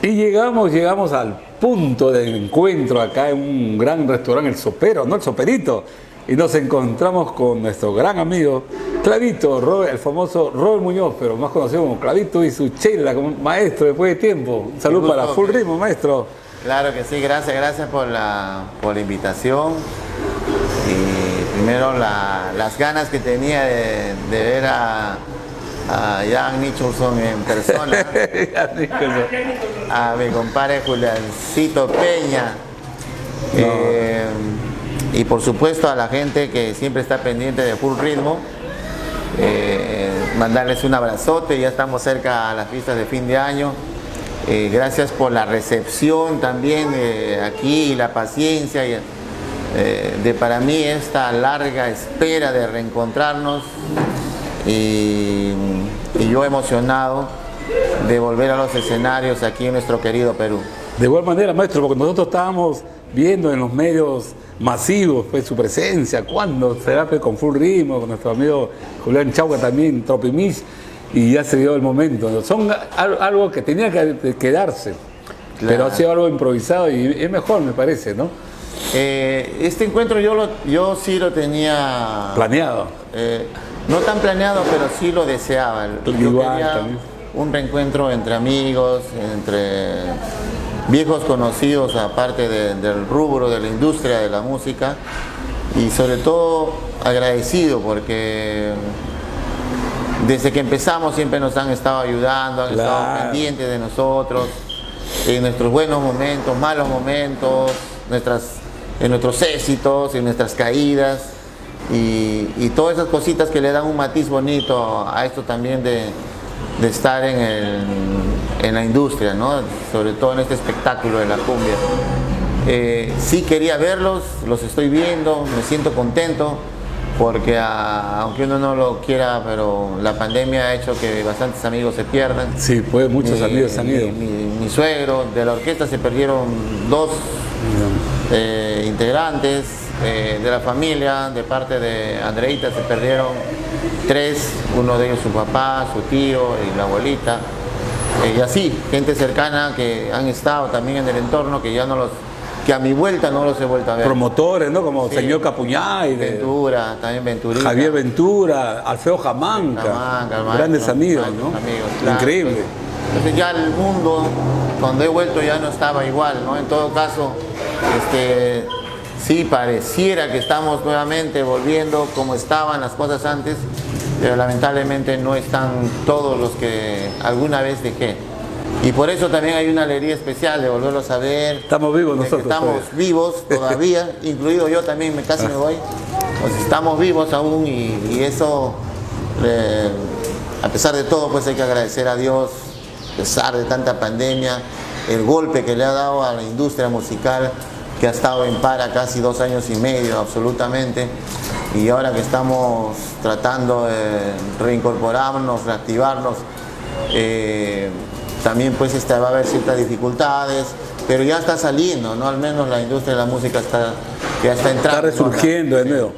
Y llegamos al punto de encuentro acá en un gran restaurante, El Sopero, ¿no? El Soperito. Y nos encontramos con nuestro gran amigo Clavito, Robert, el famoso Robert Muñoz, pero más conocido como Clavito y su chela, como maestro después de tiempo. Un saludo para Full Ritmo, maestro. Claro que sí, gracias por la invitación. Y primero las ganas que tenía de ver a Jan Nicholson en persona, a mi compadre Juliancito Peña, y por supuesto a la gente que siempre está pendiente de Full Ritmo, mandarles un abrazote. Ya estamos cerca a las fiestas de fin de año. Gracias por la recepción también aquí y la paciencia de para mí esta larga espera de reencontrarnos. Y yo emocionado de volver a los escenarios aquí en nuestro querido Perú. De igual manera, maestro, porque nosotros estábamos viendo en los medios masivos pues, su presencia, cuándo será pues, con Full Ritmo, con nuestro amigo Julián Chauca también, Tropimich, y ya se dio el momento. Son algo que tenía que quedarse, claro, pero ha sido algo improvisado y es mejor, me parece, ¿no? Este encuentro yo sí lo tenía planeado. No tan planeado, pero sí lo deseaba. Yo quería también un reencuentro entre amigos, entre viejos conocidos, aparte del rubro, de la industria de la música, y sobre todo agradecido porque desde que empezamos siempre nos han estado ayudando, han estado pendientes de nosotros, en nuestros buenos momentos, malos momentos, en nuestros éxitos, en nuestras caídas. Y todas esas cositas que le dan un matiz bonito a esto también de estar en la industria, ¿no? Sobre todo en este espectáculo de la cumbia. Sí quería verlos, los estoy viendo, me siento contento porque aunque uno no lo quiera, pero la pandemia ha hecho que bastantes amigos se pierdan. Sí, pues muchos amigos se han ido. Mi suegro, de la orquesta se perdieron 2 integrantes. De la familia, de parte de Andreita, se perdieron 3, uno de ellos su papá, su tío y la abuelita, y así, gente cercana que han estado también en el entorno, que a mi vuelta no los he vuelto a ver. Promotores, ¿no? Como sí, señor Capuñá y Ventura, también Venturita. Javier Ventura, Alfeo Jamanca, grandes amigos, ¿no? Amigos, claro. Increíble. Entonces ya el mundo, cuando he vuelto ya no estaba igual, ¿no? En todo caso, sí, pareciera que estamos nuevamente volviendo como estaban las cosas antes, pero lamentablemente no están todos los que alguna vez dejé. Y por eso también hay una alegría especial de volverlos a ver. Estamos vivos nosotros. Estamos vivos todavía, incluido yo también, casi me voy. Pues estamos vivos aún y eso, a pesar de todo, pues hay que agradecer a Dios, a pesar de tanta pandemia, el golpe que le ha dado a la industria musical, que ha estado en para casi 2 años y medio absolutamente, y ahora que estamos tratando de reincorporarnos, reactivarnos, también pues va a haber ciertas dificultades, pero ya está saliendo, ¿no? Al menos la industria de la música ya está entrando. Está resurgiendo de nuevo.